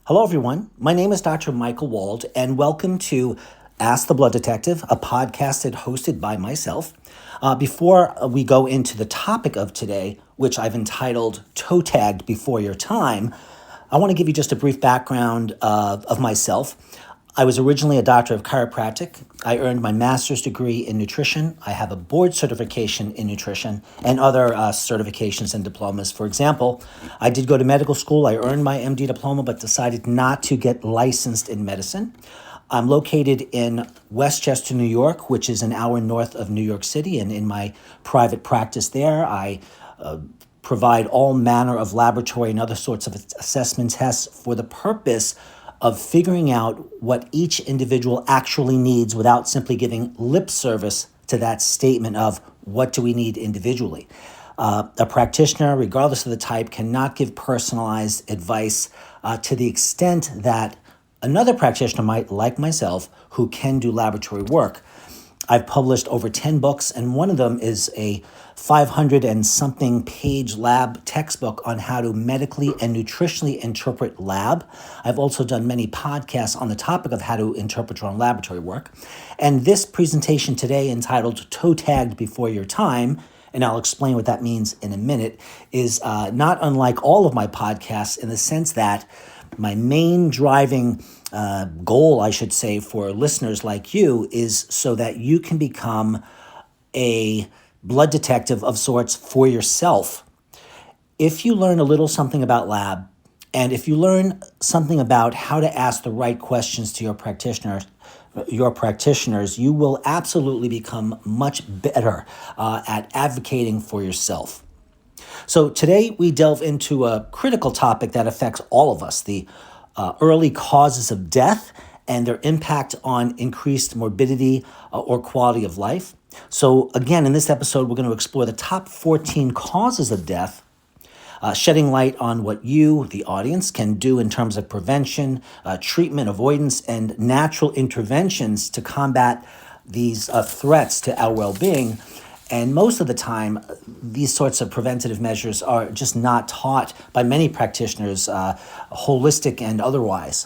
Hello, everyone. My name is Dr. Michael Wald, and welcome to Ask the Blood Detective, a podcast hosted by myself. Before we go into the topic of today, which I've entitled Toe Tagged Before Your Time, I want to give you just a brief background of myself. I was originally a doctor of chiropractic. I earned my master's degree in nutrition. I have a board certification in nutrition and other certifications and diplomas. For example, I did go to medical school. I earned my MD diploma, but decided not to get licensed in medicine. I'm located in Westchester, New York, which is an hour north of New York City. And in my private practice there, I provide all manner of laboratory and other sorts of assessment tests for the purpose of figuring out what each individual actually needs without simply giving lip service to that statement of what do we need individually. A practitioner, regardless of the type, cannot give personalized advice to the extent that another practitioner might, like myself, who can do laboratory work. I've published over 10 books, and one of them is a 500 and something page lab textbook on how to medically and nutritionally interpret lab. I've also done many podcasts on the topic of how to interpret your own laboratory work. And this presentation today, entitled Toe Tagged Before Your Time, and I'll explain what that means in a minute, is not unlike all of my podcasts in the sense that my main driving goal, I should say, for listeners like you is so that you can become a blood detective of sorts for yourself. If you learn a little something about lab, and if you learn something about how to ask the right questions to your practitioners, you will absolutely become much better at advocating for yourself. So today we delve into a critical topic that affects all of us, the early causes of death and their impact on increased morbidity or quality of life. So again, in this episode, we're going to explore the top 14 causes of death, shedding light on what you, the audience, can do in terms of prevention, treatment, avoidance, and natural interventions to combat these threats to our well-being. And most of the time, these sorts of preventative measures are just not taught by many practitioners, holistic and otherwise.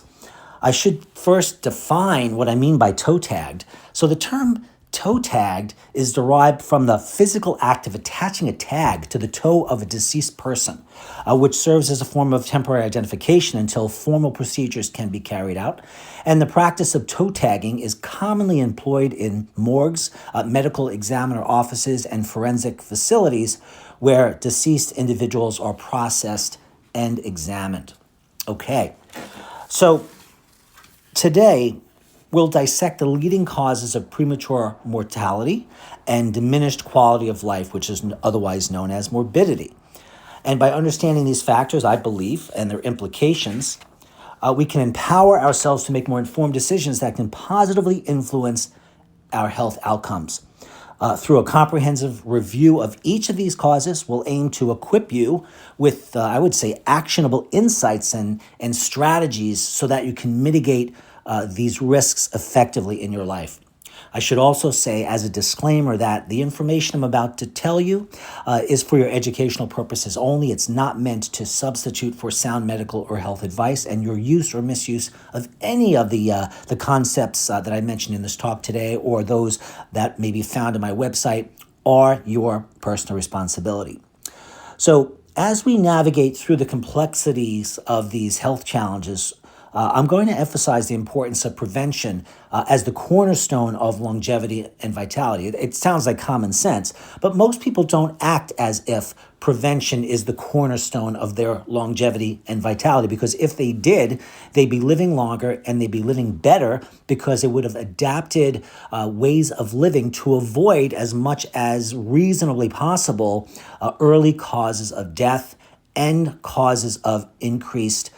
I should first define what I mean by toe tagged. So the term toe tagged is derived from the physical act of attaching a tag to the toe of a deceased person, which serves as a form of temporary identification until formal procedures can be carried out. And the practice of toe tagging is commonly employed in morgues, medical examiner offices, and forensic facilities where deceased individuals are processed and examined. Okay, so today, we'll dissect the leading causes of premature mortality and diminished quality of life, which is otherwise known as morbidity. And by understanding these factors, I believe, and their implications, we can empower ourselves to make more informed decisions that can positively influence our health outcomes. Through a comprehensive review of each of these causes, we'll aim to equip you with, I would say, actionable insights and strategies so that you can mitigate these risks effectively in your life. I should also say as a disclaimer that the information I'm about to tell you is for your educational purposes only. It's not meant to substitute for sound medical or health advice, and your use or misuse of any of the concepts that I mentioned in this talk today or those that may be found on my website are your personal responsibility. So as we navigate through the complexities of these health challenges, I'm going to emphasize the importance of prevention as the cornerstone of longevity and vitality. It sounds like common sense, but most people don't act as if prevention is the cornerstone of their longevity and vitality, because if they did, they'd be living longer and they'd be living better because they would have adapted ways of living to avoid as much as reasonably possible early causes of death and causes of increased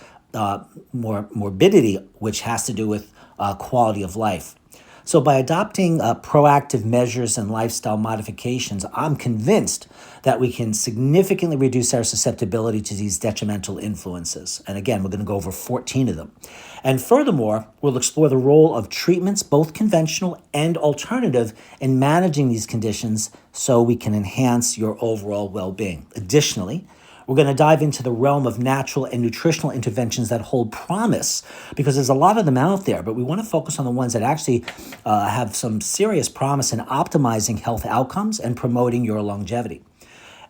morbidity, which has to do with quality of life. So by adopting proactive measures and lifestyle modifications, I'm convinced that we can significantly reduce our susceptibility to these detrimental influences. And again, we're going to go over 14 of them. And furthermore, we'll explore the role of treatments, both conventional and alternative, in managing these conditions so we can enhance your overall well-being. Additionally, We're going to dive into the realm of natural and nutritional interventions that hold promise, because there's a lot of them out there, but we want to focus on the ones that actually have some serious promise in optimizing health outcomes and promoting your longevity.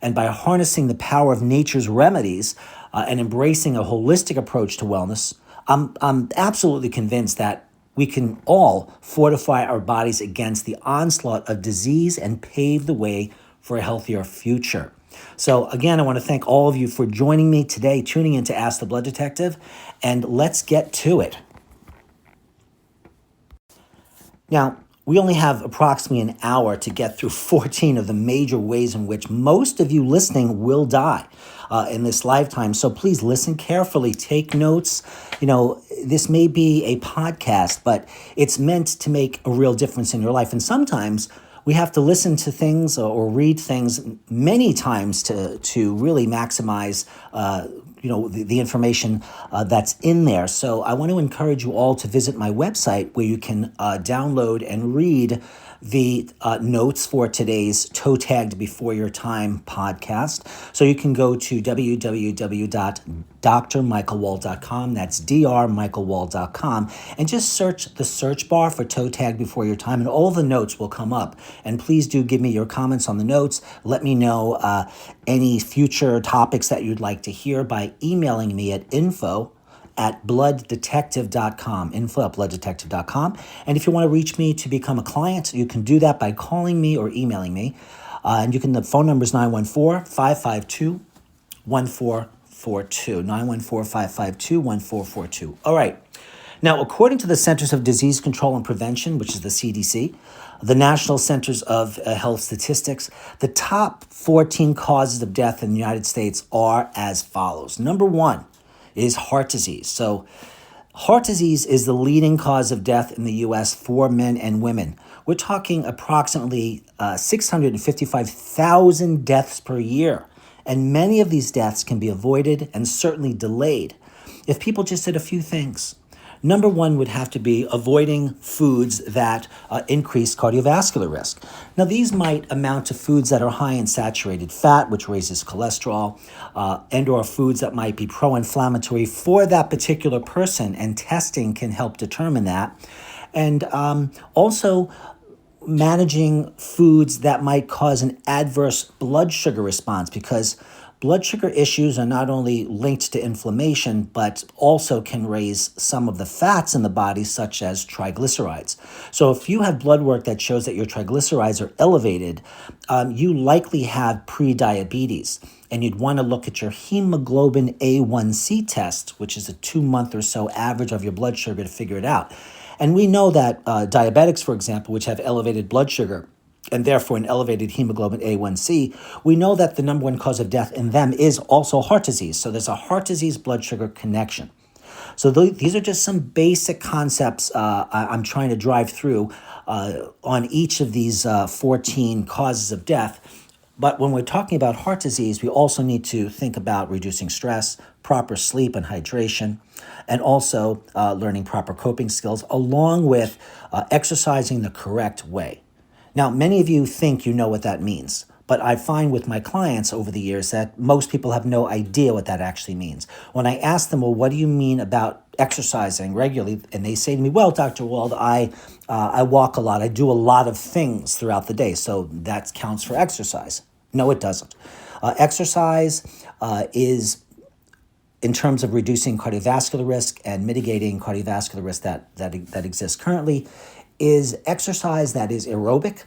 And by harnessing the power of nature's remedies and embracing a holistic approach to wellness, I'm absolutely convinced that we can all fortify our bodies against the onslaught of disease and pave the way for a healthier future. So again, I want to thank all of you for joining me today, tuning in to Ask the Blood Detective, and let's get to it. Now, we only have approximately an hour to get through 14 of the major ways in which most of you listening will die in this lifetime. So please listen carefully, take notes. This may be a podcast, but it's meant to make a real difference in your life. And sometimes we have to listen to things or read things many times to really maximize the information that's in there. So I want to encourage you all to visit my website, where you can download and read the notes for today's Toe Tagged Before Your Time podcast. So you can go to www.drmichaelwald.com. That's drmichaelwald.com, and just search the search bar for Toe Tagged Before Your Time, and all the notes will come up. And please do give me your comments on the notes. Let me know any future topics that you'd like to hear by emailing me at info@blooddetective.com, info@blooddetective.com. And if you want to reach me to become a client, you can do that by calling me or emailing me. The phone number is 914-552-1442, 914-552-1442. All right. Now, according to the Centers of Disease Control and Prevention, which is the CDC, the National Centers of Health Statistics, the top 14 causes of death in the United States are as follows. Number one is heart disease. So heart disease is the leading cause of death in the U.S. for men and women. We're talking approximately 655,000 deaths per year. And many of these deaths can be avoided and certainly delayed if people just did a few things. Number one would have to be avoiding foods that increase cardiovascular risk. Now, these might amount to foods that are high in saturated fat, which raises cholesterol, and or foods that might be pro-inflammatory for that particular person, and testing can help determine that. And also managing foods that might cause an adverse blood sugar response, because blood sugar issues are not only linked to inflammation, but also can raise some of the fats in the body, such as triglycerides. So if you have blood work that shows that your triglycerides are elevated, you likely have prediabetes. And you'd want to look at your hemoglobin A1C test, which is a 2-month or so average of your blood sugar, to figure it out. And we know that diabetics, for example, which have elevated blood sugar, and therefore an elevated hemoglobin A1C, we know that the number one cause of death in them is also heart disease. So there's a heart disease blood sugar connection. So these are just some basic concepts I'm trying to drive through on each of these 14 causes of death. But when we're talking about heart disease, we also need to think about reducing stress, proper sleep and hydration, and also learning proper coping skills, along with exercising the correct way. Now, many of you think you know what that means, but I find with my clients over the years that most people have no idea what that actually means. When I ask them, well, what do you mean about exercising regularly? And they say to me, well, Dr. Wald, I walk a lot. I do a lot of things throughout the day, so that counts for exercise. No, it doesn't. Exercise is, in terms of reducing cardiovascular risk and mitigating cardiovascular risk that exists currently, is exercise that is aerobic,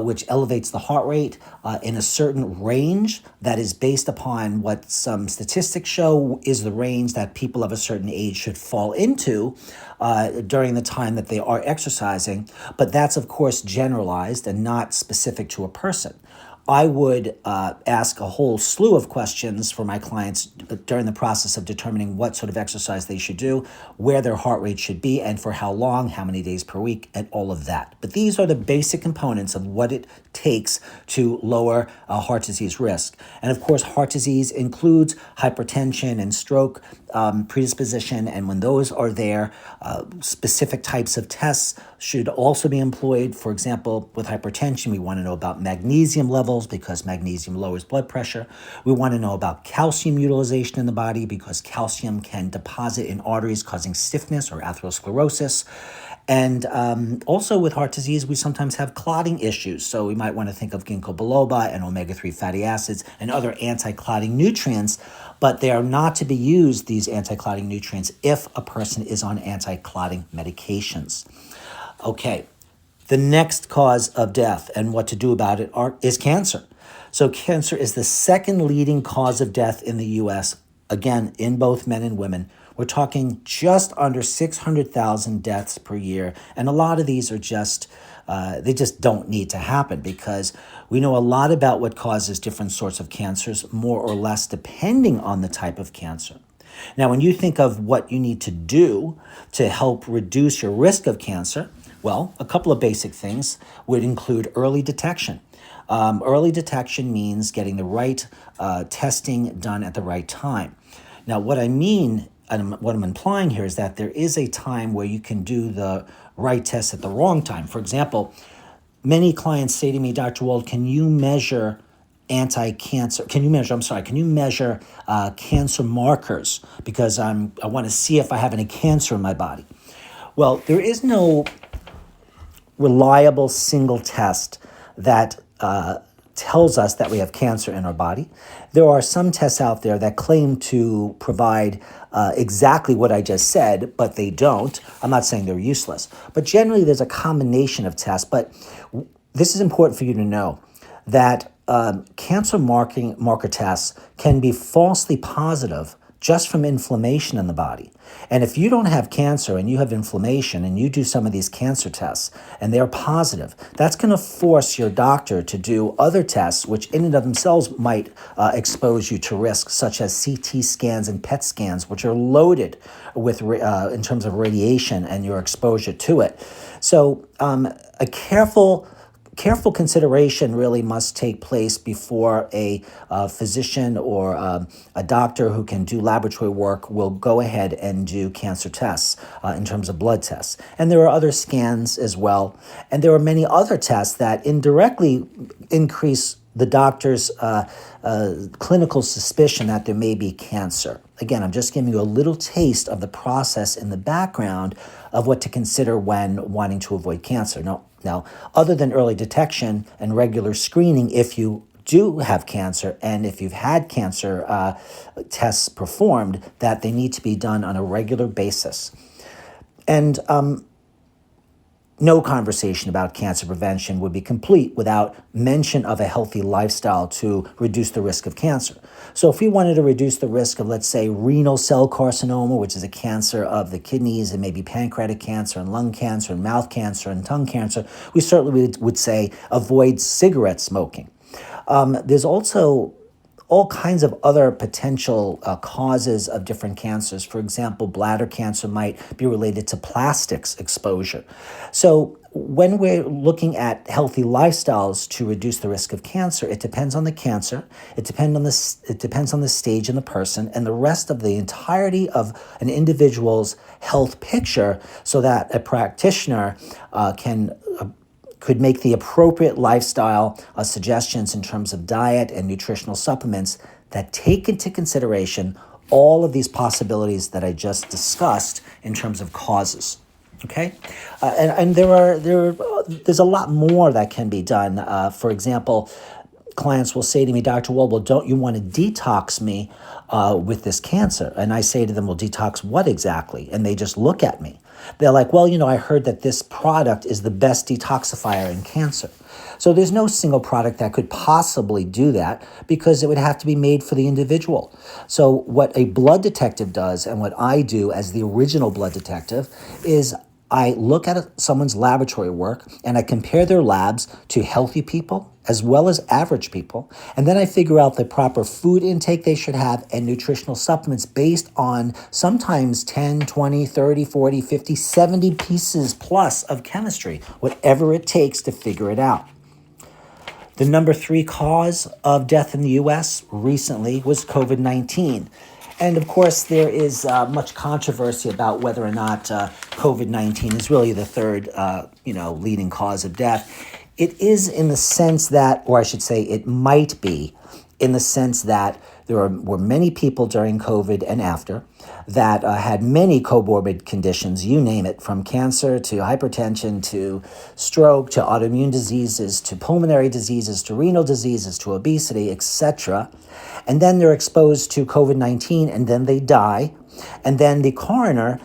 which elevates the heart rate in a certain range that is based upon what some statistics show is the range that people of a certain age should fall into during the time that they are exercising. But that's, of course, generalized and not specific to a person. I would ask a whole slew of questions for my clients during the process of determining what sort of exercise they should do, where their heart rate should be, and for how long, how many days per week, and all of that. But these are the basic components of what it takes to lower heart disease risk. And of course, heart disease includes hypertension and stroke predisposition. And when those are there, specific types of tests should also be employed. For example, with hypertension, we want to know about magnesium levels levels because magnesium lowers blood pressure. We want to know about calcium utilization in the body because calcium can deposit in arteries causing stiffness or atherosclerosis. And also with heart disease, we sometimes have clotting issues. So we might want to think of ginkgo biloba and omega-3 fatty acids and other anti-clotting nutrients, but they are not to be used, these anti-clotting nutrients, if a person is on anti-clotting medications. Okay, the next cause of death and what to do about it is cancer. So cancer is the second leading cause of death in the U.S., again, in both men and women. We're talking just under 600,000 deaths per year. And a lot of these are they just don't need to happen because we know a lot about what causes different sorts of cancers, more or less depending on the type of cancer. Now, when you think of what you need to do to help reduce your risk of cancer, well, a couple of basic things would include early detection. Early detection means getting the right testing done at the right time. Now, what I mean and what I'm implying here is that there is a time where you can do the right test at the wrong time. For example, many clients say to me, Dr. Wald, can you measure cancer markers because I want to see if I have any cancer in my body? Well, there is no reliable single test that tells us that we have cancer in our body. There are some tests out there that claim to provide exactly what I just said, but they don't. I'm not saying they're useless. But generally, there's a combination of tests. But this is important for you to know that cancer marker tests can be falsely positive just from inflammation in the body. And if you don't have cancer and you have inflammation and you do some of these cancer tests and they're positive, that's going to force your doctor to do other tests which in and of themselves might expose you to risks such as CT scans and PET scans, which are loaded with in terms of radiation and your exposure to it. So a careful consideration really must take place before a physician or a doctor who can do laboratory work will go ahead and do cancer tests in terms of blood tests. And there are other scans as well. And there are many other tests that indirectly increase the doctor's clinical suspicion that there may be cancer. Again, I'm just giving you a little taste of the process in the background of what to consider when wanting to avoid cancer. Now, other than early detection and regular screening, if you do have cancer and if you've had cancer tests performed, that they need to be done on a regular basis. And no conversation about cancer prevention would be complete without mention of a healthy lifestyle to reduce the risk of cancer. So if we wanted to reduce the risk of, let's say, renal cell carcinoma, which is a cancer of the kidneys, and maybe pancreatic cancer and lung cancer and mouth cancer and tongue cancer, we certainly would say avoid cigarette smoking. There's also all kinds of other potential causes of different cancers. For example, bladder cancer might be related to plastics exposure. So when we're looking at healthy lifestyles to reduce the risk of cancer, it depends on the cancer, it depends on the stage in the person, and the rest of the entirety of an individual's health picture so that a practitioner could make the appropriate lifestyle suggestions in terms of diet and nutritional supplements that take into consideration all of these possibilities that I just discussed in terms of causes. Okay, and there's a lot more that can be done. For example, clients will say to me, Dr. Wald, well, don't you want to detox me with this cancer? And I say to them, well, detox what exactly? And they just look at me. They're like, well, I heard that this product is the best detoxifier in cancer. So there's no single product that could possibly do that because it would have to be made for the individual. So what a blood detective does and what I do as the original blood detective is I look at someone's laboratory work and I compare their labs to healthy people as well as average people. And then I figure out the proper food intake they should have and nutritional supplements based on sometimes 10, 20, 30, 40, 50, 70 pieces plus of chemistry, whatever it takes to figure it out. The number 3 cause of death in the U.S. recently was COVID-19. And of course, there is much controversy about whether or not COVID-19 is really the third, leading cause of death. It is in the sense that, or I should say it might be, in the sense that were many people during COVID and after that had many comorbid conditions, you name it, from cancer to hypertension to stroke to autoimmune diseases to pulmonary diseases to renal diseases to obesity, etc. And then they're exposed to COVID-19 and then they die. And then the coroner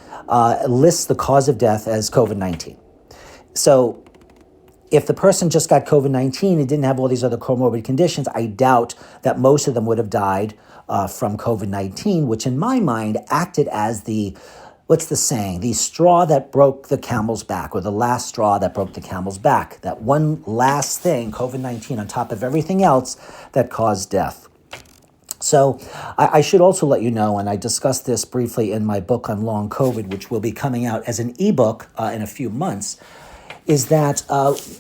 lists the cause of death as COVID-19. So if the person just got COVID-19 and didn't have all these other comorbid conditions, I doubt that most of them would have died from COVID-19, which in my mind acted as what's the saying? The straw that broke the camel's back, or the last straw that broke the camel's back. That one last thing, COVID-19, on top of everything else that caused death. So I should also let you know, and I discussed this briefly in my book on long COVID, which will be coming out as an ebook in a few months, is that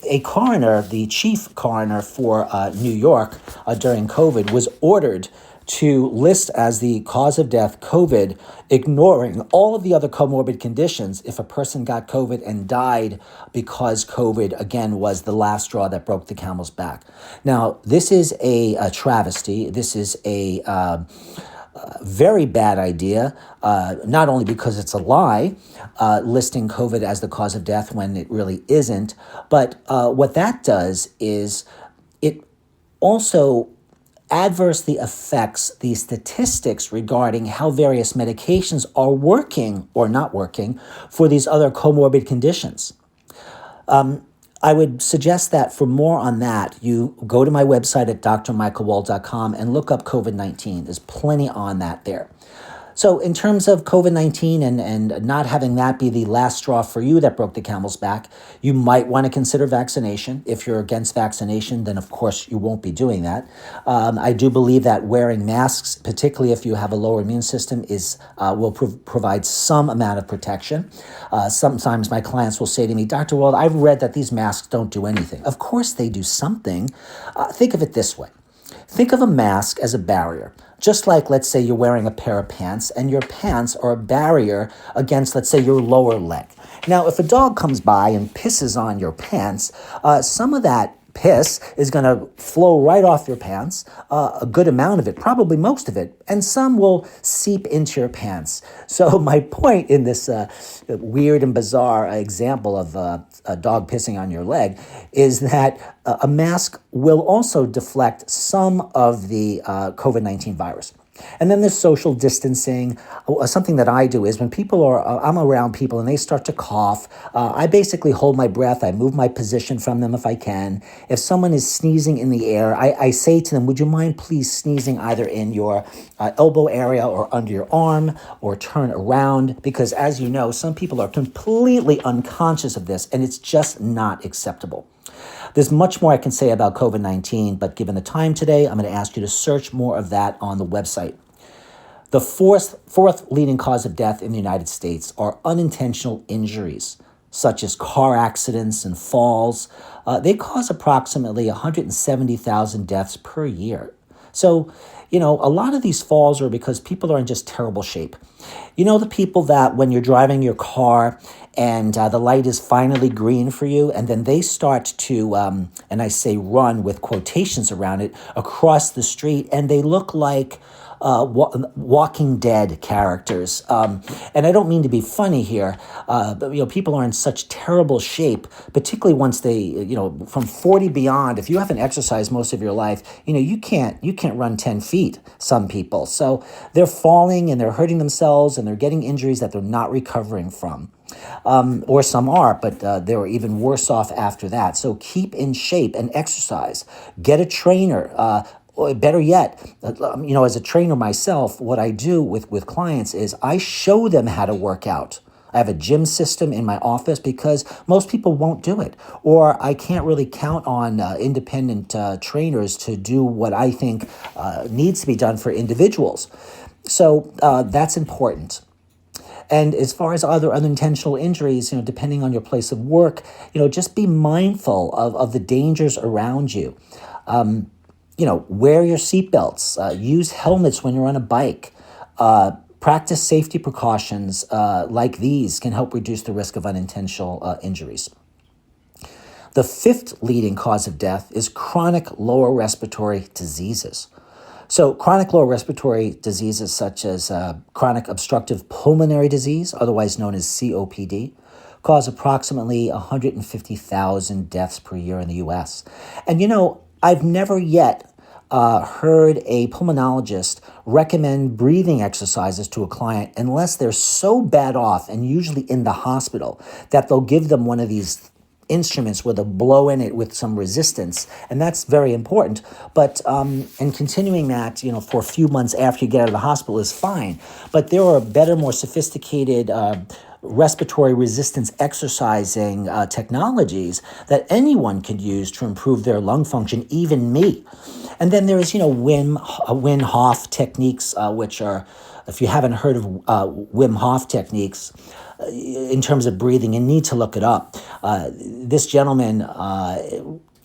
a coroner, the chief coroner for New York during COVID, was ordered to list as the cause of death COVID, ignoring all of the other comorbid conditions if a person got COVID and died because COVID, again, was the last straw that broke the camel's back. Now, this is a travesty. This is a very bad idea, not only because it's a lie, listing COVID as the cause of death when it really isn't, but what that does is it also adversely affects the statistics regarding how various medications are working or not working for these other comorbid conditions. I would suggest that for more on that, you go to my website at drmichaelwald.com and look up COVID-19. There's plenty on that there. So in terms of COVID-19 and not having that be the last straw for you that broke the camel's back, you might want to consider vaccination. If you're against vaccination, then of course you won't be doing that. I do believe that wearing masks, particularly if you have a lower immune system, will provide some amount of protection. Sometimes my clients will say to me, Dr. Wald, I've read that these masks don't do anything. Of course they do something. Think of it this way. Think of a mask as a barrier. Just like, let's say, you're wearing a pair of pants, and your pants are a barrier against, let's say, your lower leg. Now, if a dog comes by and pisses on your pants, some of that piss is going to flow right off your pants, a good amount of it, probably most of it, and some will seep into your pants. So my point in this weird and bizarre example of a dog pissing on your leg is that a mask will also deflect some of the COVID-19 virus. And then there's social distancing. Something that I do is when I'm around people and they start to cough, I basically hold my breath. I move my position from them if I can. If someone is sneezing in the air, I say to them, would you mind please sneezing either in your elbow area or under your arm, or turn around? Because as you know, some people are completely unconscious of this, and it's just not acceptable. There's much more I can say about COVID-19, but given the time today, I'm going to ask you to search more of that on the website. The fourth leading cause of death in the United States are unintentional injuries, such as car accidents and falls. They cause approximately 170,000 deaths per year. So, a lot of these falls are because people are in just terrible shape. The people that when you're driving your car and the light is finally green for you, and then they start to, and I say run with quotations around it, across the street, and they look like Walking Dead characters. And I don't mean to be funny here, but people are in such terrible shape, particularly once they, from 40 beyond. If you haven't exercised most of your life, you can't run 10 feet, some people. So they're falling and they're hurting themselves and they're getting injuries that they're not recovering from. Or some are, but they're even worse off after that. So keep in shape and exercise. Get a trainer. Or better yet, as a trainer myself, what I do with clients is I show them how to work out. I have a gym system in my office because most people won't do it. Or I can't really count on independent trainers to do what I think needs to be done for individuals. So that's important. And as far as other unintentional injuries, depending on your place of work, just be mindful of the dangers around you. Wear your seatbelts, use helmets when you're on a bike, practice safety precautions like these can help reduce the risk of unintentional injuries. The fifth leading cause of death is chronic lower respiratory diseases. So chronic lower respiratory diseases such as chronic obstructive pulmonary disease, otherwise known as COPD, cause approximately 150,000 deaths per year in the U.S. And I've never yet heard a pulmonologist recommend breathing exercises to a client unless they're so bad off, and usually in the hospital, that they'll give them one of these instruments where they'll blow in it with some resistance, and that's very important. But and continuing that, for a few months after you get out of the hospital is fine. But there are better, more sophisticated respiratory resistance exercising technologies that anyone can use to improve their lung function, even me. And then there is, Wim Hof techniques, which are, if you haven't heard of Wim Hof techniques, in terms of breathing, you need to look it up. This gentleman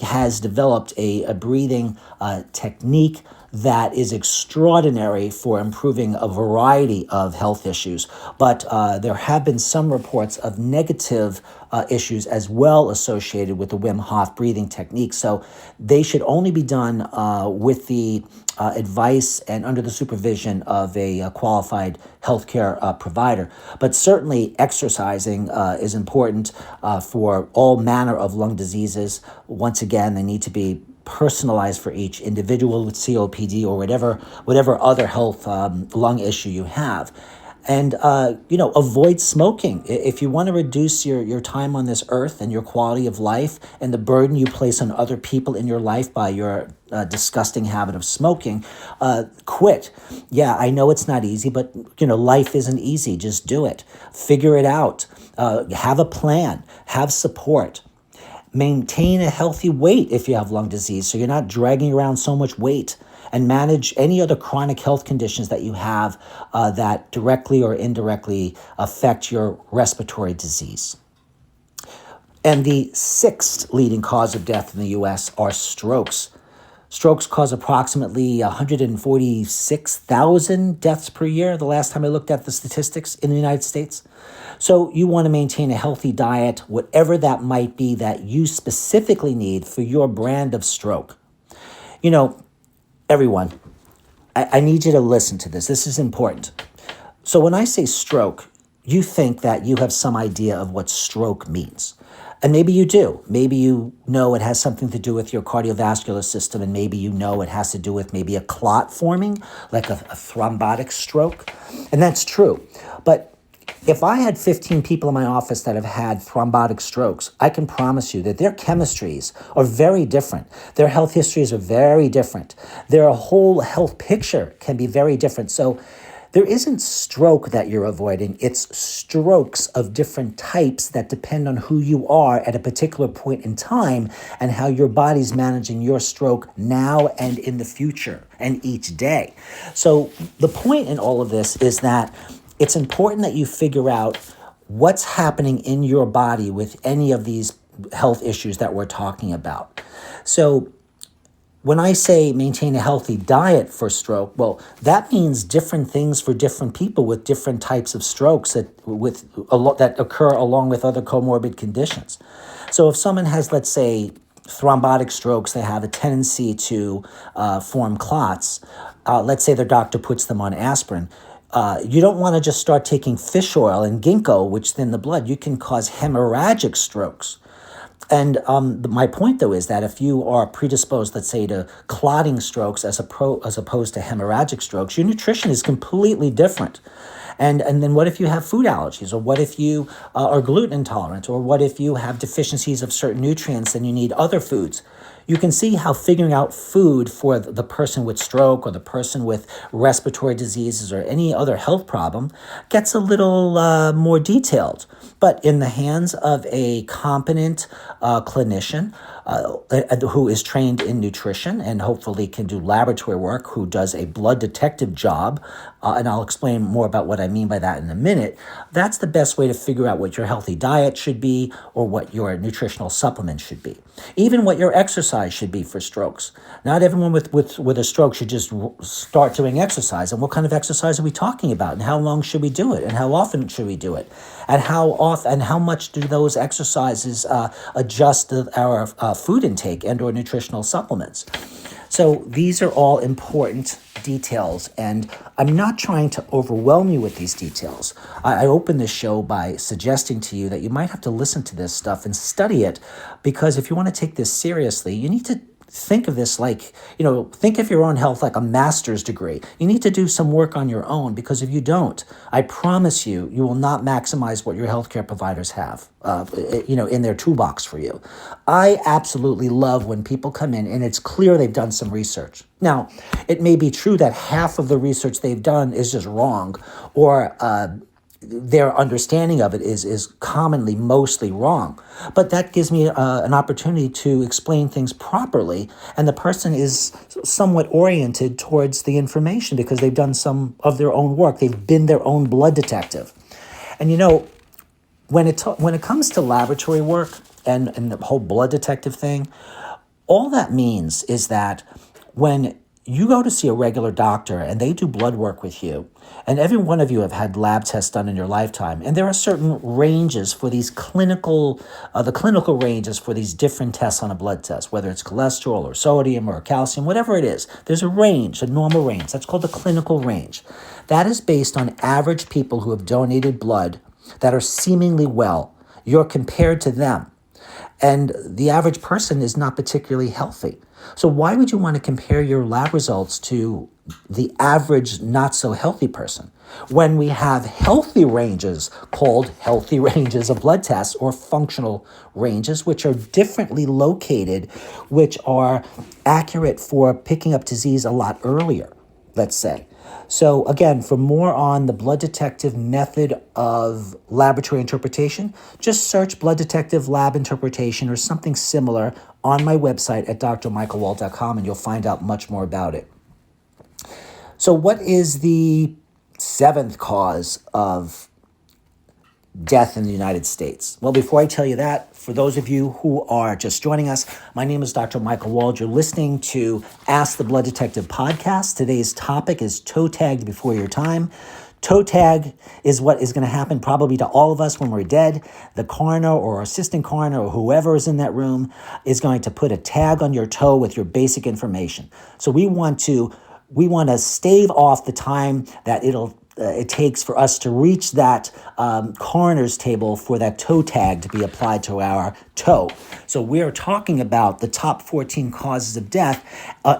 has developed a breathing technique that is extraordinary for improving a variety of health issues. But there have been some reports of negative issues as well associated with the Wim Hof breathing technique. So they should only be done with the advice and under the supervision of a qualified healthcare provider. But certainly exercising is important for all manner of lung diseases. Once again, they need to be personalized for each individual with COPD or whatever other health lung issue you have. And, avoid smoking. If you want to reduce your time on this earth and your quality of life and the burden you place on other people in your life by your disgusting habit of smoking, quit. Yeah, I know it's not easy, but, life isn't easy. Just do it. Figure it out. Have a plan. Have support. Maintain a healthy weight if you have lung disease, so you're not dragging around so much weight. And manage any other chronic health conditions that you have that directly or indirectly affect your respiratory disease. And the sixth leading cause of death in the U.S. are strokes. Strokes cause approximately 146,000 deaths per year, the last time I looked at the statistics in the United States. So you want to maintain a healthy diet, whatever that might be that you specifically need for your brand of stroke. Everyone, I need you to listen to this. This is important. So when I say stroke, you think that you have some idea of what stroke means. And maybe you do. Maybe you know it has something to do with your cardiovascular system, and maybe you know it has to do with maybe a clot forming, like a thrombotic stroke. And that's true. But if I had 15 people in my office that have had thrombotic strokes, I can promise you that their chemistries are very different. Their health histories are very different. Their whole health picture can be very different. So there isn't stroke that you're avoiding. It's strokes of different types that depend on who you are at a particular point in time and how your body's managing your stroke now and in the future and each day. So the point in all of this is that it's important that you figure out what's happening in your body with any of these health issues that we're talking about. So when I say maintain a healthy diet for stroke, well, that means different things for different people with different types of strokes that occur along with other comorbid conditions. So if someone has, let's say, thrombotic strokes, they have a tendency to form clots. Let's say their doctor puts them on aspirin. You don't want to just start taking fish oil and ginkgo, which thin the blood. You can cause hemorrhagic strokes. And my point, though, is that if you are predisposed, let's say, to clotting strokes as opposed to hemorrhagic strokes, your nutrition is completely different. And then what if you have food allergies? Or what if you are gluten intolerant? Or what if you have deficiencies of certain nutrients and you need other foods? You can see how figuring out food for the person with stroke or the person with respiratory diseases or any other health problem gets a little more detailed. But in the hands of a competent clinician who is trained in nutrition and hopefully can do laboratory work, who does a blood detective job, and I'll explain more about what I mean by that in a minute. That's the best way to figure out what your healthy diet should be or what your nutritional supplement should be. Even what your exercise should be for strokes. Not everyone with a stroke should just start doing exercise. And what kind of exercise are we talking about? And how long should we do it? And how often should we do it? And how much do those exercises adjust our food intake and or nutritional supplements? So these are all important details, and I'm not trying to overwhelm you with these details. I open this show by suggesting to you that you might have to listen to this stuff and study it, because if you want to take this seriously, you need to think of this like, think of your own health like a master's degree. You need to do some work on your own, because if you don't, I promise you, you will not maximize what your healthcare providers have, in their toolbox for you. I absolutely love when people come in and it's clear they've done some research. Now, it may be true that half of the research they've done is just wrong, or their understanding of it is commonly mostly wrong. But that gives me an opportunity to explain things properly, and the person is somewhat oriented towards the information because they've done some of their own work. They've been their own blood detective. And when it comes to laboratory work and the whole blood detective thing, all that means is that when you go to see a regular doctor and they do blood work with you, and every one of you have had lab tests done in your lifetime, and there are certain ranges for these clinical ranges for these different tests on a blood test, whether it's cholesterol or sodium or calcium, whatever it is. There's a range, a normal range. That's called the clinical range. That is based on average people who have donated blood that are seemingly well. You're compared to them. And the average person is not particularly healthy. So why would you want to compare your lab results to the average not so healthy person when we have healthy ranges called healthy ranges of blood tests, or functional ranges, which are differently located, which are accurate for picking up disease a lot earlier, let's say. So again, for more on the blood detective method of laboratory interpretation, just search blood detective lab interpretation or something similar on my website at drmichaelwald.com, and you'll find out much more about it. So what is the seventh cause of death in the United States? Well, before I tell you that, for those of you who are just joining us, my name is Dr. Michael Wald. You're listening to Ask the Blood Detective podcast. Today's topic is toe tagged before your time. Toe tag is what is going to happen probably to all of us when we're dead. The coroner or assistant coroner or whoever is in that room is going to put a tag on your toe with your basic information. So we want to stave off the time that it takes for us to reach that coroner's table for that toe tag to be applied to our toe. So we are talking about the top 14 causes of death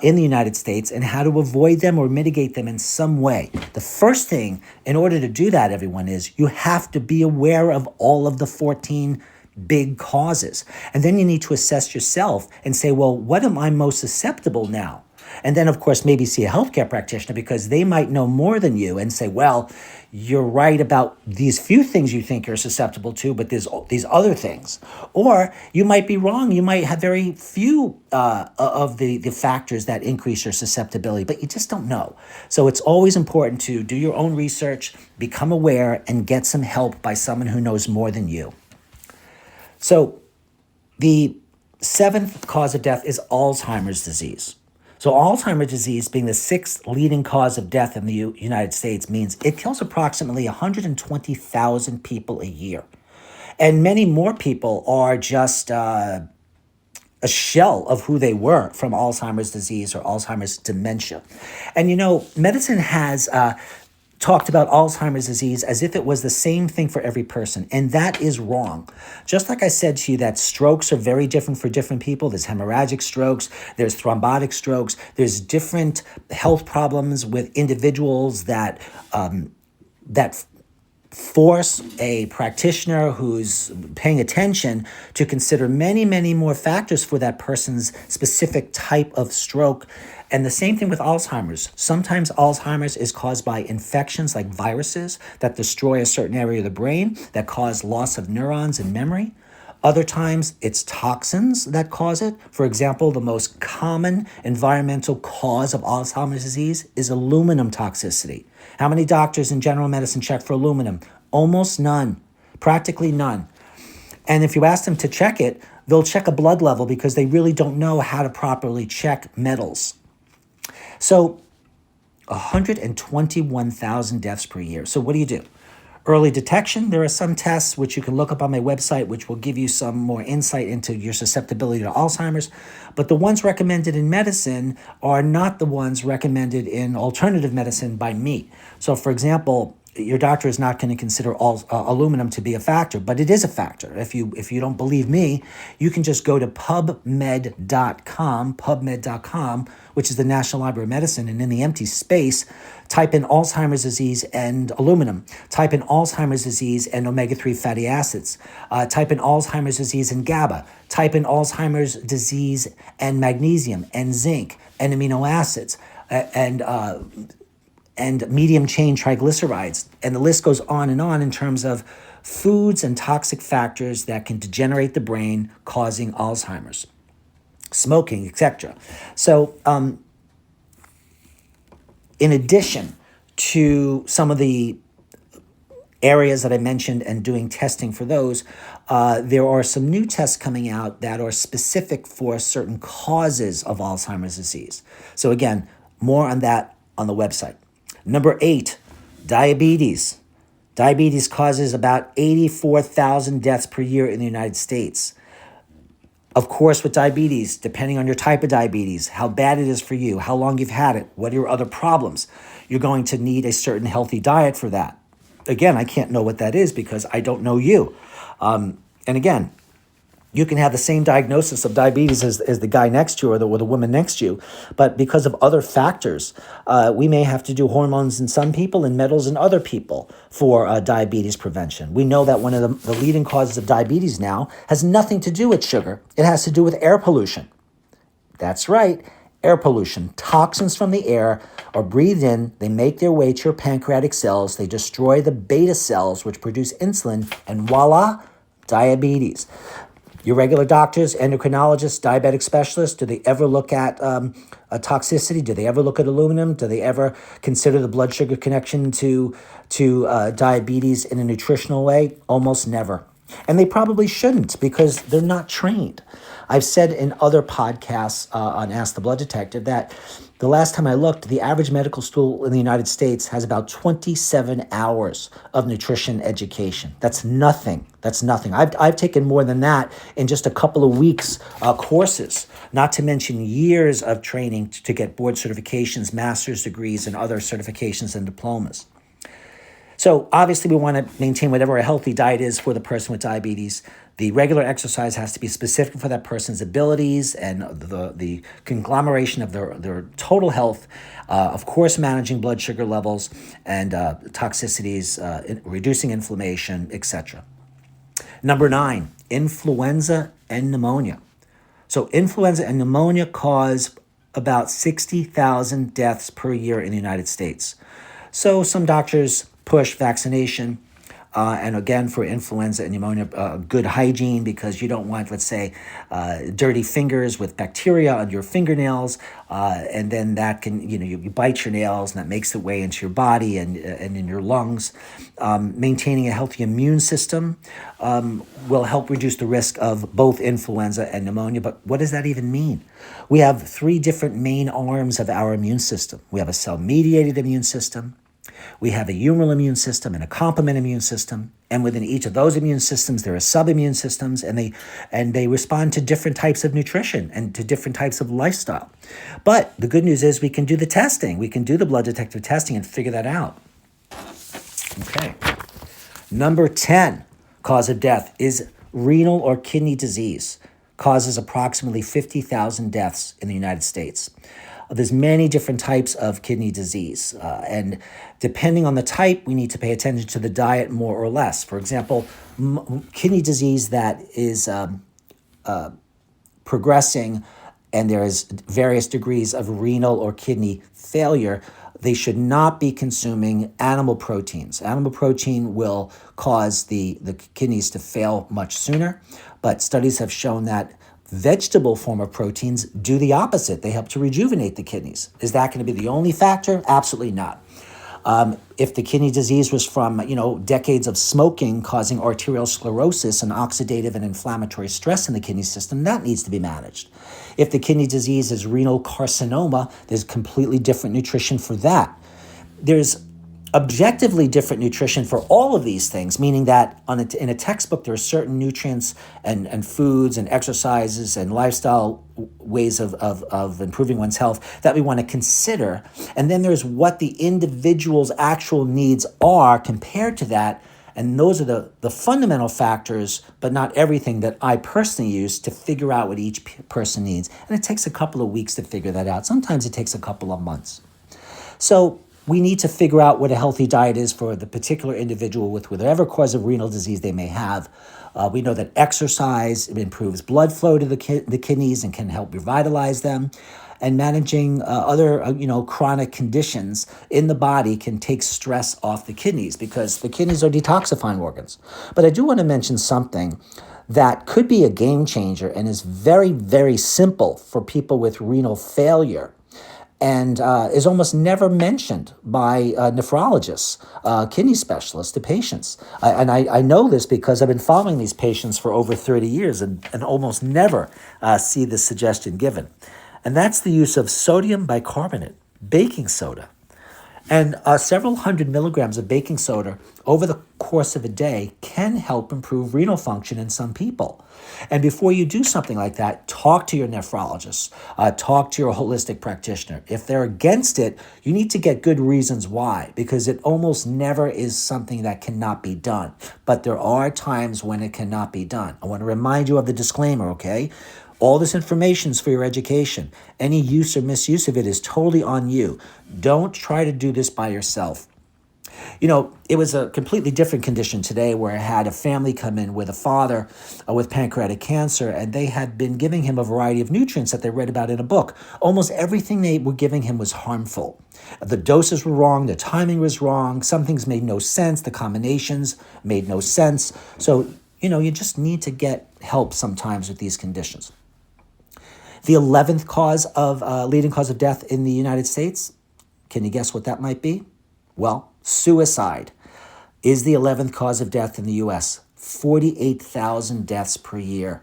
in the United States and how to avoid them or mitigate them in some way. The first thing, in order to do that, everyone, is you have to be aware of all of the 14 big causes. And then you need to assess yourself and say, well, what am I most susceptible now? And then, of course, maybe see a healthcare practitioner, because they might know more than you and say, well, you're right about these few things you think you're susceptible to, but there's these other things. Or you might be wrong. You might have very few of the factors that increase your susceptibility, but you just don't know. So it's always important to do your own research, become aware, and get some help by someone who knows more than you. So the seventh cause of death is Alzheimer's disease. So Alzheimer's disease, being the sixth leading cause of death in the United States, means it kills approximately 120,000 people a year. And many more people are just a shell of who they were from Alzheimer's disease or Alzheimer's dementia. And medicine has talked about Alzheimer's disease as if it was the same thing for every person, and that is wrong. Just like I said to you that strokes are very different for different people. There's hemorrhagic strokes, there's thrombotic strokes, there's different health problems with individuals that force a practitioner who's paying attention to consider many, many more factors for that person's specific type of stroke. And the same thing with Alzheimer's. Sometimes Alzheimer's is caused by infections like viruses that destroy a certain area of the brain that cause loss of neurons and memory. Other times, it's toxins that cause it. For example, the most common environmental cause of Alzheimer's disease is aluminum toxicity. How many doctors in general medicine check for aluminum? Almost none, practically none. And if you ask them to check it, they'll check a blood level because they really don't know how to properly check metals. So 121,000 deaths per year. So what do? Early detection, there are some tests which you can look up on my website, which will give you some more insight into your susceptibility to Alzheimer's. But the ones recommended in medicine are not the ones recommended in alternative medicine by me. So for example, your doctor is not going to consider aluminum to be a factor, but it is a factor. If you don't believe me, you can just go to pubmed.com, which is the National Library of Medicine, and in the empty space, type in Alzheimer's disease and aluminum. Type in Alzheimer's disease and omega-3 fatty acids. Type in Alzheimer's disease and GABA. Type in Alzheimer's disease and magnesium and zinc and amino acids and medium chain triglycerides. And the list goes on in terms of foods and toxic factors that can degenerate the brain, causing Alzheimer's, smoking, etc. So in addition to some of the areas that I mentioned and doing testing for those, there are some new tests coming out that are specific for certain causes of Alzheimer's disease. So again, more on that on the website. Number 8, diabetes. Diabetes causes about 84,000 deaths per year in the United States. Of course, with diabetes, depending on your type of diabetes, how bad it is for you, how long you've had it, what are your other problems, you're going to need a certain healthy diet for that. Again, I can't know what that is because I don't know you. And again, you can have the same diagnosis of diabetes as the guy next to you or the woman next to you, but because of other factors, we may have to do hormones in some people and metals in other people for diabetes prevention. We know that one of the leading causes of diabetes now has nothing to do with sugar. It has to do with air pollution. That's right, air pollution. Toxins from the air are breathed in, they make their way to your pancreatic cells, they destroy the beta cells, which produce insulin, and voila, diabetes. Your regular doctors, endocrinologists, diabetic specialists, do they ever look at a toxicity? Do they ever look at aluminum? Do they ever consider the blood sugar connection to diabetes in a nutritional way? Almost never. And they probably shouldn't because they're not trained. I've said in other podcasts on Ask the Blood Detective that the last time I looked, the average medical school in the United States has about 27 hours of nutrition education. That's nothing. That's nothing. I've taken more than that in just a couple of weeks courses, not to mention years of training to get board certifications, master's degrees, and other certifications and diplomas. So obviously we want to maintain whatever a healthy diet is for the person with diabetes. The regular exercise has to be specific for that person's abilities and the conglomeration of their total health. Of course, managing blood sugar levels and toxicities, reducing inflammation, etc. Number 9, influenza and pneumonia. So influenza and pneumonia cause about 60,000 deaths per year in the United States. So some doctors push vaccination, and again, for influenza and pneumonia, good hygiene, because you don't want, let's say, dirty fingers with bacteria on your fingernails, and then that can, you bite your nails, and that makes its way into your body and in your lungs. Maintaining a healthy immune system will help reduce the risk of both influenza and pneumonia. But what does that even mean? We have 3 different main arms of our immune system. We have a cell-mediated immune system. We have a humoral immune system and a complement immune system, and within each of those immune systems, there are sub-immune systems, and they respond to different types of nutrition and to different types of lifestyle. But the good news is we can do the testing. We can do the blood detective testing and figure that out. Okay. Number 10 cause of death is renal or kidney disease. Causes approximately 50,000 deaths in the United States. There's many different types of kidney disease, and depending on the type, we need to pay attention to the diet more or less. For example, kidney disease that is progressing and there is various degrees of renal or kidney failure, they should not be consuming animal proteins. Animal protein will cause the kidneys to fail much sooner, but studies have shown that vegetable form of proteins do the opposite. They help to rejuvenate the kidneys. Is that going to be the only factor? Absolutely not. If the kidney disease was from, decades of smoking causing arterial sclerosis and oxidative and inflammatory stress in the kidney system, that needs to be managed. If the kidney disease is renal carcinoma, there's completely different nutrition for that. There's objectively different nutrition for all of these things, meaning that in a textbook, there are certain nutrients and foods and exercises and lifestyle ways of improving one's health that we want to consider. And then there's what the individual's actual needs are compared to that. And those are the fundamental factors, but not everything, that I personally use to figure out what each person needs. And it takes a couple of weeks to figure that out. Sometimes it takes a couple of months. So we need to figure out what a healthy diet is for the particular individual with whatever cause of renal disease they may have. We know that exercise improves blood flow to the kidneys and can help revitalize them. And managing other chronic conditions in the body can take stress off the kidneys, because the kidneys are detoxifying organs. But I do want to mention something that could be a game changer and is very, very simple for people with renal failure, and is almost never mentioned by nephrologists, kidney specialists to patients. I know this because I've been following these patients for over 30 years and almost never see this suggestion given. And that's the use of sodium bicarbonate, baking soda. And several hundred milligrams of baking soda over the course of a day can help improve renal function in some people. And before you do something like that, talk to your nephrologist, talk to your holistic practitioner. If they're against it, you need to get good reasons why, because it almost never is something that cannot be done. But there are times when it cannot be done. I want to remind you of the disclaimer, okay? All this information is for your education. Any use or misuse of it is totally on you. Don't try to do this by yourself. It was a completely different condition today, where I had a family come in with a father with pancreatic cancer, and they had been giving him a variety of nutrients that they read about in a book. Almost everything they were giving him was harmful. The doses were wrong, the timing was wrong, some things made no sense, the combinations made no sense. So, you just need to get help sometimes with these conditions. The 11th leading cause of death in the United States, can you guess what that might be? Well, suicide is the 11th cause of death in the U.S. 48,000 deaths per year.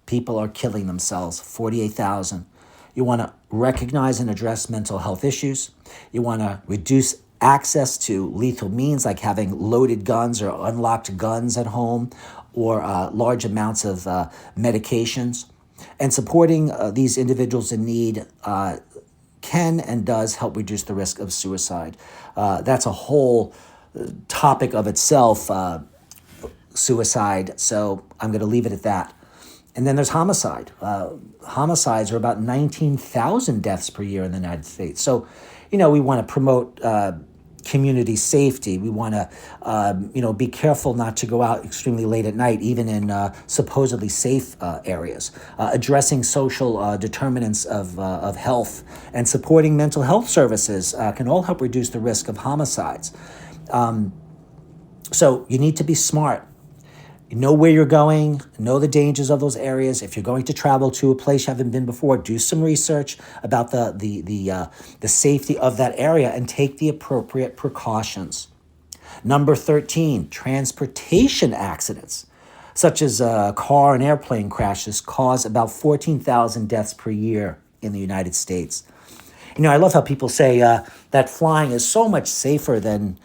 People are killing themselves, 48,000. You want to recognize and address mental health issues. You want to reduce access to lethal means like having loaded guns or unlocked guns at home, or large amounts of medications. And supporting these individuals in need can and does help reduce the risk of suicide. That's a whole topic of itself, suicide, so I'm going to leave it at that. And then there's homicide. Homicides are about 19,000 deaths per year in the United States. So, we want to promote community safety. We want to, be careful not to go out extremely late at night, even in supposedly safe areas. Addressing social determinants of health and supporting mental health services can all help reduce the risk of homicides. So you need to be smart. Know where you're going, know the dangers of those areas. If you're going to travel to a place you haven't been before, do some research about the safety of that area and take the appropriate precautions. Number 13, transportation accidents, such as car and airplane crashes, cause about 14,000 deaths per year in the United States. I love how people say that flying is so much safer than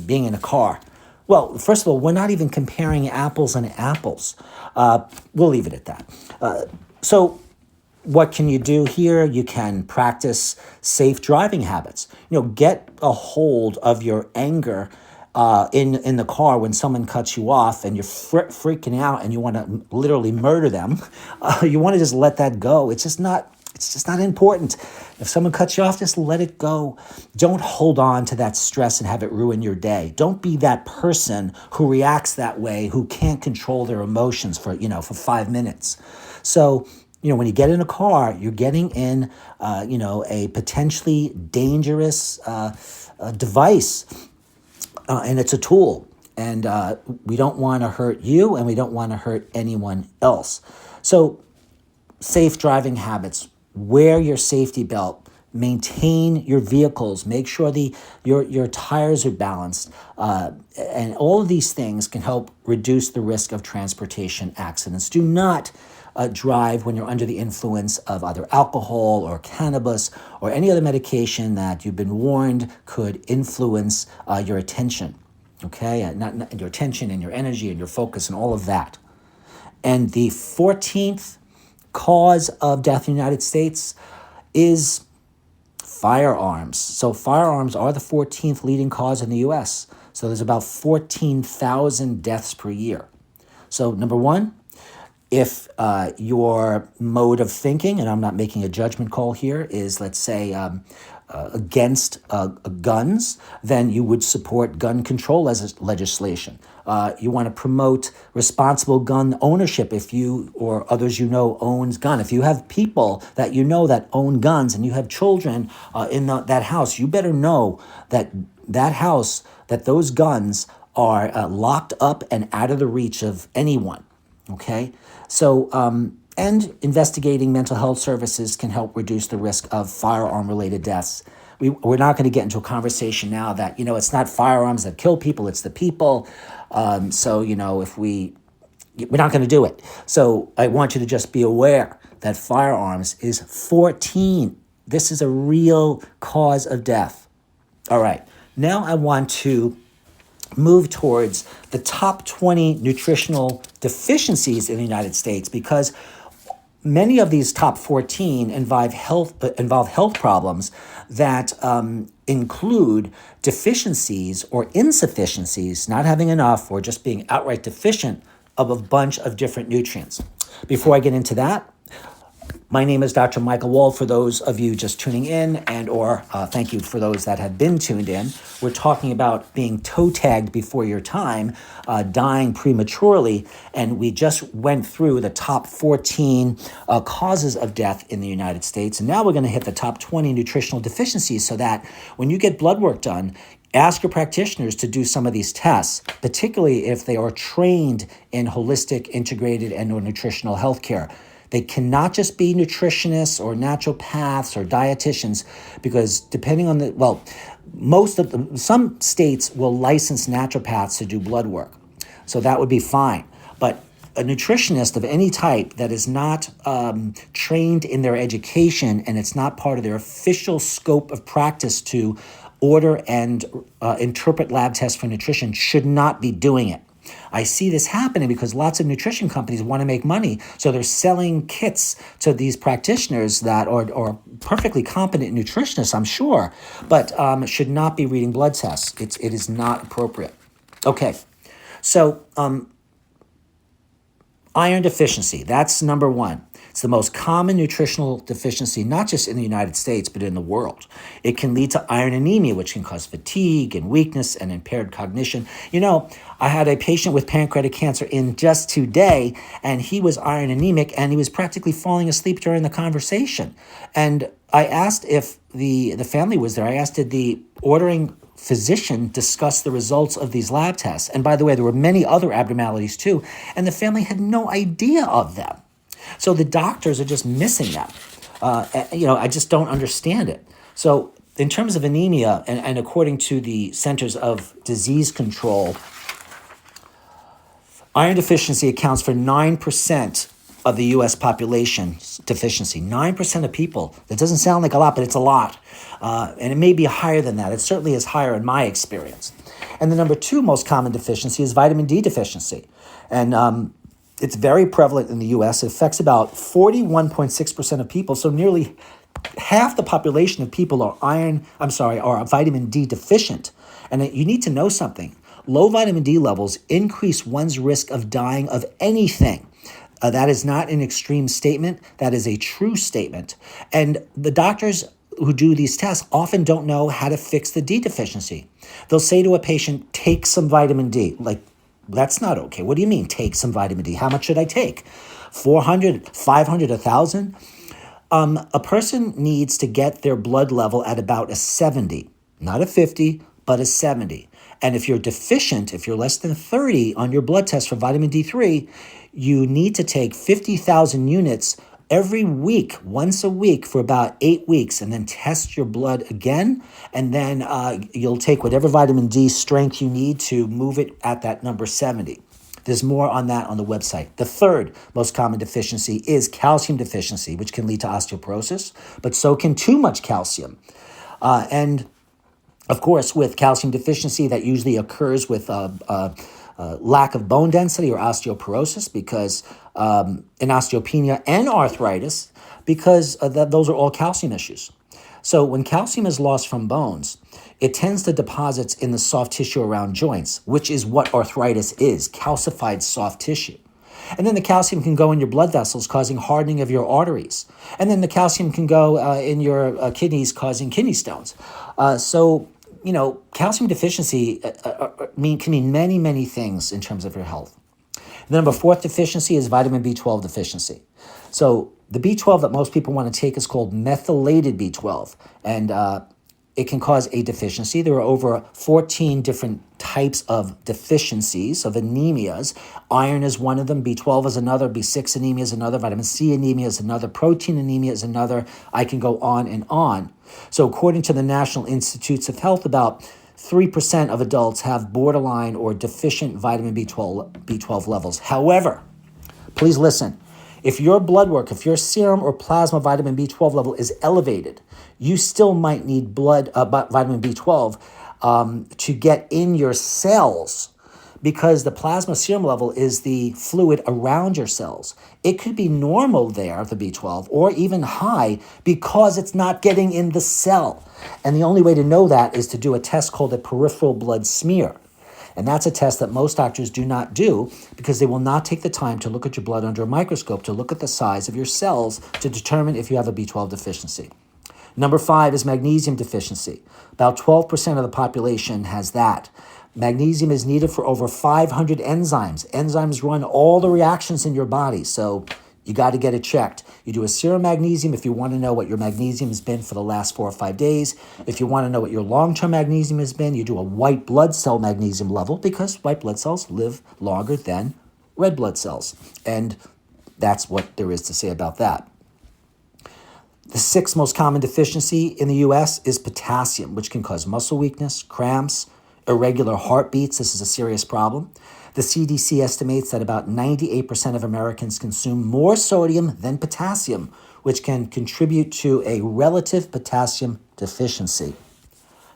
being in a car. Well, first of all, we're not even comparing apples and apples. We'll leave it at that. So what can you do here? You can practice safe driving habits. Get a hold of your anger in the car when someone cuts you off and you're freaking out and you want to literally murder them. You want to just let that go. It's just not important. If someone cuts you off, just let it go. Don't hold on to that stress and have it ruin your day. Don't be that person who reacts that way, who can't control their emotions for 5 minutes. So, when you get in a car, you're getting in, a potentially dangerous device, and it's a tool. And we don't want to hurt you, and we don't want to hurt anyone else. So safe driving habits, wear your safety belt, maintain your vehicles, make sure your tires are balanced, and all of these things can help reduce the risk of transportation accidents. Do not drive when you're under the influence of either alcohol or cannabis or any other medication that you've been warned could influence your attention, okay? Not your attention and your energy and your focus and all of that. And the 14th cause of death in the United States is firearms. So firearms are the 14th leading cause in the U.S. So there's about 14,000 deaths per year. So number one, if your mode of thinking, and I'm not making a judgment call here, is, let's say, against guns, then you would support gun control legislation. You want to promote responsible gun ownership if you or others owns gun. If you have people that that own guns and you have children in that house, you better know that house, that those guns are locked up and out of the reach of anyone. Okay? So, and investigating mental health services can help reduce the risk of firearm-related deaths. We're not going to get into a conversation now that, it's not firearms that kill people, it's the people. So, if we're not going to do it. So I want you to just be aware that firearms is 14. This is a real cause of death. All right. Now I want to move towards the top 20 nutritional deficiencies in the United States, because many of these top 14 involve health problems that include deficiencies or insufficiencies, not having enough or just being outright deficient of a bunch of different nutrients. Before I get into that, my name is Dr. Michael Wald. For those of you just tuning in, or thank you for those that have been tuned in. We're talking about being toe tagged before your time, dying prematurely, and we just went through the top 14 causes of death in the United States. And now we're going to hit the top 20 nutritional deficiencies, so that when you get blood work done, ask your practitioners to do some of these tests, particularly if they are trained in holistic, integrated, and/or nutritional health care. They cannot just be nutritionists or naturopaths or dietitians, because depending on some states will license naturopaths to do blood work. So that would be fine. But a nutritionist of any type that is not trained in their education, and it's not part of their official scope of practice to order and interpret lab tests for nutrition, should not be doing it. I see this happening because lots of nutrition companies want to make money, so they're selling kits to these practitioners that are perfectly competent nutritionists, I'm sure, but should not be reading blood tests. It is not appropriate. Okay, so iron deficiency, that's number one. It's the most common nutritional deficiency, not just in the United States, but in the world. It can lead to iron anemia, which can cause fatigue and weakness and impaired cognition. I had a patient with pancreatic cancer in just today, and he was iron anemic, and he was practically falling asleep during the conversation. And I asked if the family was there. I asked, did the ordering physician discuss the results of these lab tests? And by the way, there were many other abnormalities too, and the family had no idea of them. So the doctors are just missing them. I just don't understand it. So in terms of anemia, and according to the Centers of Disease Control, iron deficiency accounts for 9% of the U.S. population deficiency. 9% of people. That doesn't sound like a lot, but it's a lot. And it may be higher than that. It certainly is higher in my experience. And the number 2 most common deficiency is vitamin D deficiency. And it's very prevalent in the U.S. It affects about 41.6% of people. So nearly half the population of people are vitamin D deficient. And you need to know something. Low vitamin D levels increase one's risk of dying of anything. That is not an extreme statement. That is a true statement. And the doctors who do these tests often don't know how to fix the D deficiency. They'll say to a patient, take some vitamin D, like That's not okay. What do you mean take some vitamin D? How much should I take? 400, 500, 1,000? A person needs to get their blood level at about a 70, not a 50, but a 70. And if you're deficient, if you're less than 30 on your blood test for vitamin D3, you need to take 50,000 units every week, once a week for about 8 weeks, and then test your blood again. And then you'll take whatever vitamin D strength you need to move it at that number 70. There's more on that on the website. The third most common deficiency is calcium deficiency, which can lead to osteoporosis, but so can too much calcium. And of course, with calcium deficiency, that usually occurs with lack of bone density or osteoporosis, because in osteopenia and arthritis, because those are all calcium issues. So when calcium is lost from bones, it tends to deposit in the soft tissue around joints, which is what arthritis is, calcified soft tissue. And then the calcium can go in your blood vessels, causing hardening of your arteries. And then the calcium can go in your kidneys, causing kidney stones. Calcium deficiency can mean many, many things in terms of your health. The number fourth deficiency is vitamin B12 deficiency. So the B12 that most people want to take is called methylated B12, and it can cause a deficiency. There are over 14 different types of deficiencies, of anemias. Iron is one of them, B12 is another, B6 anemia is another, vitamin C anemia is another, protein anemia is another. I can go on and on. So according to the National Institutes of Health, about 3% of adults have borderline or deficient vitamin B12 levels. However, please listen. If your blood work, if your serum or plasma vitamin B12 level is elevated, you still might need vitamin B12 to get in your cells, because the plasma serum level is the fluid around your cells. It could be normal there, the B12, or even high, because it's not getting in the cell. And the only way to know that is to do a test called a peripheral blood smear. And that's a test that most doctors do not do, because they will not take the time to look at your blood under a microscope to look at the size of your cells to determine if you have a B12 deficiency. Number 5 is magnesium deficiency. About 12% of the population has that. Magnesium is needed for over 500 enzymes. Enzymes run all the reactions in your body, so you got to get it checked. You do a serum magnesium if you want to know what your magnesium has been for the last 4 or 5 days. If you want to know what your long-term magnesium has been, you do a white blood cell magnesium level, because white blood cells live longer than red blood cells. And that's what there is to say about that. The 6th most common deficiency in the U.S. is potassium, which can cause muscle weakness, cramps, irregular heartbeats. This is a serious problem. The CDC estimates that about 98% of Americans consume more sodium than potassium, which can contribute to a relative potassium deficiency.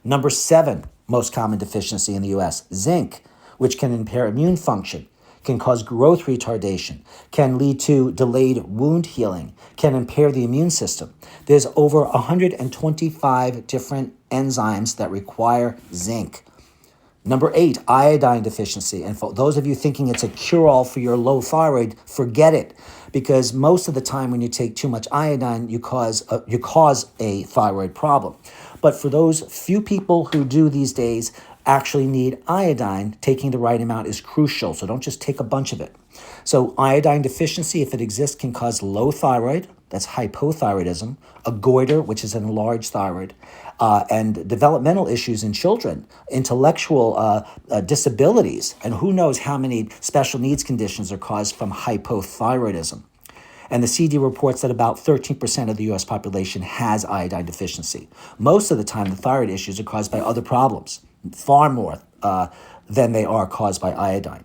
Number 7 most common deficiency in the U.S., zinc, which can impair immune function, can cause growth retardation, can lead to delayed wound healing, can impair the immune system. There's over 125 different enzymes that require zinc. Number 8, iodine deficiency. And for those of you thinking it's a cure-all for your low thyroid, forget it. Because most of the time when you take too much iodine, you cause a thyroid problem. But for those few people who do these days actually need iodine, taking the right amount is crucial. So don't just take a bunch of it. So iodine deficiency, if it exists, can cause low thyroid, that's hypothyroidism, a goiter, which is an enlarged thyroid, and developmental issues in children, intellectual disabilities, and who knows how many special needs conditions are caused from hypothyroidism. And the CD reports that about 13% of the U.S. population has iodine deficiency. Most of the time, the thyroid issues are caused by other problems, far more than they are caused by iodine.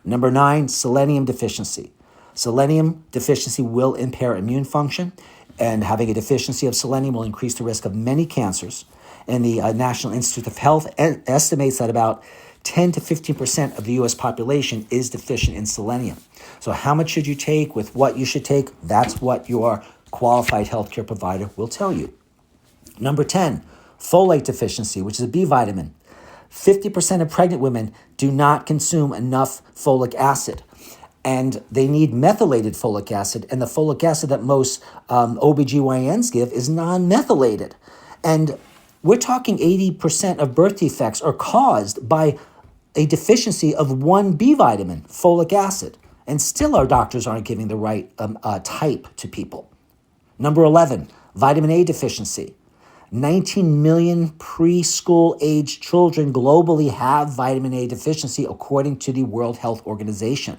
Number 9, selenium deficiency. Selenium deficiency will impair immune function, and having a deficiency of selenium will increase the risk of many cancers. And the National Institute of Health estimates that about 10 to 15% of the U.S. population is deficient in selenium. So how much should you take, with what you should take? That's what your qualified healthcare provider will tell you. Number 10, folate deficiency, which is a B vitamin. 50% of pregnant women do not consume enough folic acid, and they need methylated folic acid, and the folic acid that most OBGYNs give is non-methylated. And we're talking 80% of birth defects are caused by a deficiency of one B vitamin, folic acid, and still our doctors aren't giving the right type to people. Number 11, vitamin A deficiency. 19 million preschool age children globally have vitamin A deficiency according to the World Health Organization.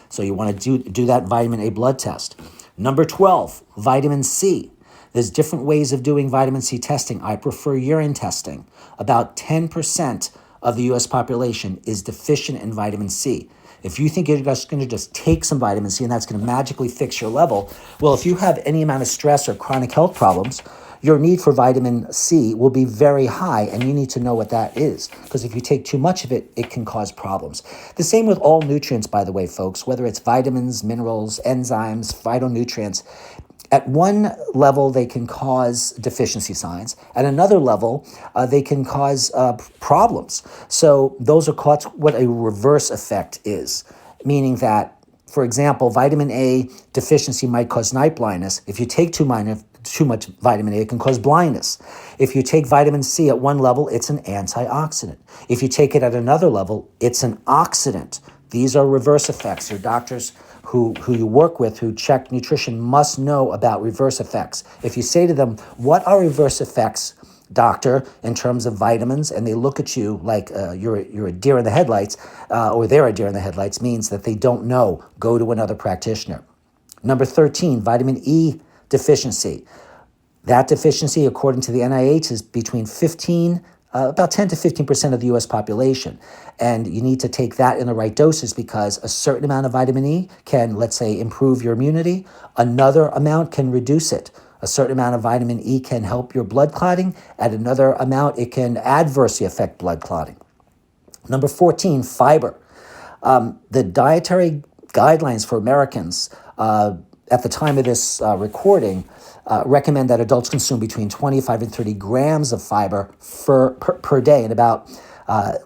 So you want to do that vitamin A blood test. Number 12, vitamin C. There's different ways of doing vitamin C testing. I prefer urine testing. About 10% of the US population is deficient in vitamin C. If you think you're just going to just take some vitamin C and that's going to magically fix your level, well, if you have any amount of stress or chronic health problems, your need for vitamin C will be very high, and you need to know what that is. Because if you take too much of it, it can cause problems. The same with all nutrients, by the way, folks, whether it's vitamins, minerals, enzymes, phytonutrients. At one level, they can cause deficiency signs. At another level, they can cause problems. So those are called what a reverse effect is, meaning that, for example, vitamin A deficiency might cause night blindness. If you take too much vitamin A, it can cause blindness. If you take vitamin C at one level, it's an antioxidant. If you take it at another level, it's an oxidant. These are reverse effects. Your doctors who you work with, who check nutrition, must know about reverse effects. If you say to them, what are reverse effects, doctor, in terms of vitamins, and they look at you like you're a deer in the headlights, or they're a deer in the headlights, means that they don't know. Go to another practitioner. Number 13, vitamin E deficiency. That deficiency, according to the NIH, is between about 10 to 15% of the U.S. population. And you need to take that in the right doses, because a certain amount of vitamin E can, let's say, improve your immunity. Another amount can reduce it. A certain amount of vitamin E can help your blood clotting. At another amount, it can adversely affect blood clotting. Number 14, fiber. The dietary guidelines for Americans at the time of this recording recommend that adults consume between 25 and 30 grams of fiber per day, and about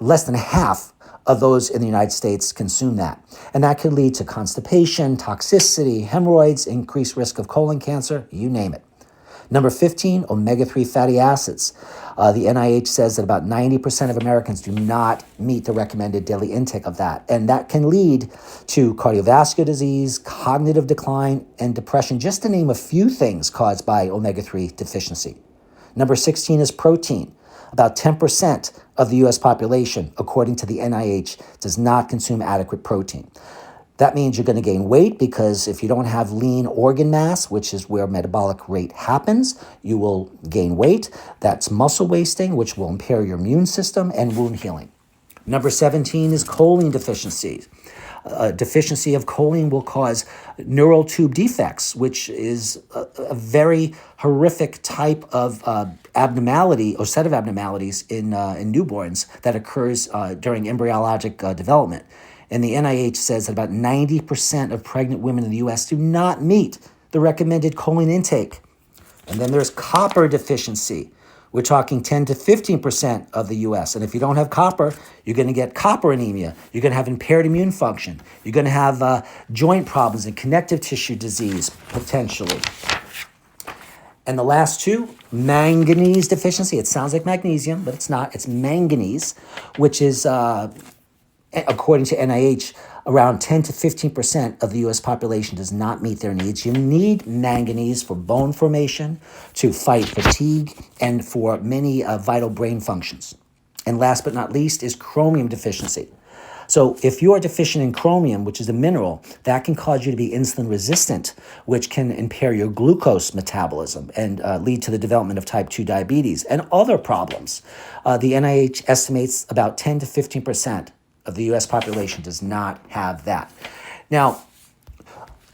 less than half of those in the United States consume that. And that could lead to constipation, toxicity, hemorrhoids, increased risk of colon cancer, you name it. Number 15, omega-3 fatty acids. The NIH says that about 90% of Americans do not meet the recommended daily intake of that. And that can lead to cardiovascular disease, cognitive decline, and depression, just to name a few things caused by omega-3 deficiency. Number 16 is protein. About 10% of the U.S. population, according to the NIH, does not consume adequate protein. That means you're going to gain weight, because if you don't have lean organ mass, which is where metabolic rate happens, you will gain weight. That's muscle wasting, which will impair your immune system, and wound healing. Number 17 is choline deficiency. Deficiency of choline will cause neural tube defects, which is a very horrific type of abnormality or set of abnormalities in newborns that occurs during embryologic development. And the NIH says that about 90% of pregnant women in the U.S. do not meet the recommended choline intake. And then there's copper deficiency. We're talking 10 to 15% of the U.S. And if you don't have copper, you're going to get copper anemia. You're going to have impaired immune function. You're going to have joint problems and connective tissue disease, potentially. And the last two, manganese deficiency. It sounds like magnesium, but it's not. It's manganese, which is according to NIH, around 10 to 15% of the U.S. population does not meet their needs. You need manganese for bone formation, to fight fatigue, and for many vital brain functions. And last but not least is chromium deficiency. So if you are deficient in chromium, which is a mineral, that can cause you to be insulin resistant, which can impair your glucose metabolism and lead to the development of type 2 diabetes and other problems. The NIH estimates about 10 to 15% of the U.S. population does not have that. Now,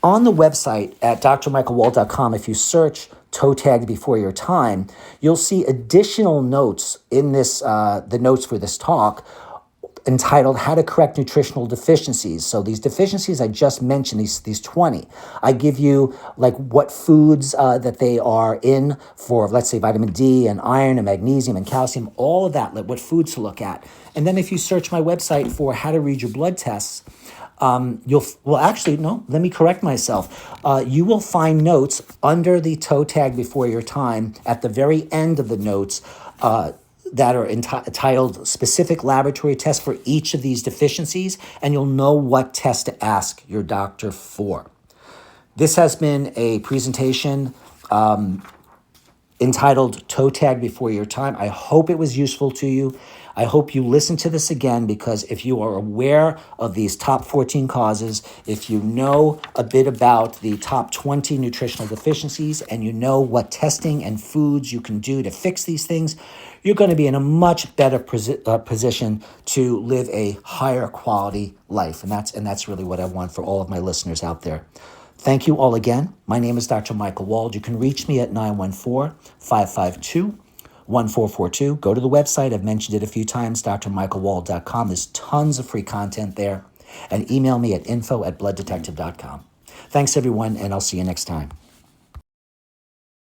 on the website at drmichaelwald.com, if you search toe tagged before your time, you'll see additional notes in this, the notes for this talk, entitled How to Correct Nutritional Deficiencies. So these deficiencies I just mentioned, these 20, I give you like what foods that they are in for, let's say, vitamin D and iron and magnesium and calcium, all of that, like what foods to look at. And then if you search my website for how to read your blood tests, let me correct myself. You will find notes under the toe tag before your time at the very end of the notes that are entitled specific laboratory tests for each of these deficiencies, and you'll know what test to ask your doctor for. This has been a presentation entitled Toe Tag Before Your Time. I hope it was useful to you. I hope you listen to this again, because if you are aware of these top 14 causes, if you know a bit about the top 20 nutritional deficiencies, and you know what testing and foods you can do to fix these things, you're going to be in a much better position to live a higher quality life. And that's really what I want for all of my listeners out there. Thank you all again. My name is Dr. Michael Wald. You can reach me at 914-552-1442. Go to the website. I've mentioned it a few times, drmichaelwald.com. There's tons of free content there. And email me at info@blooddetective.com. Thanks, everyone, and I'll see you next time.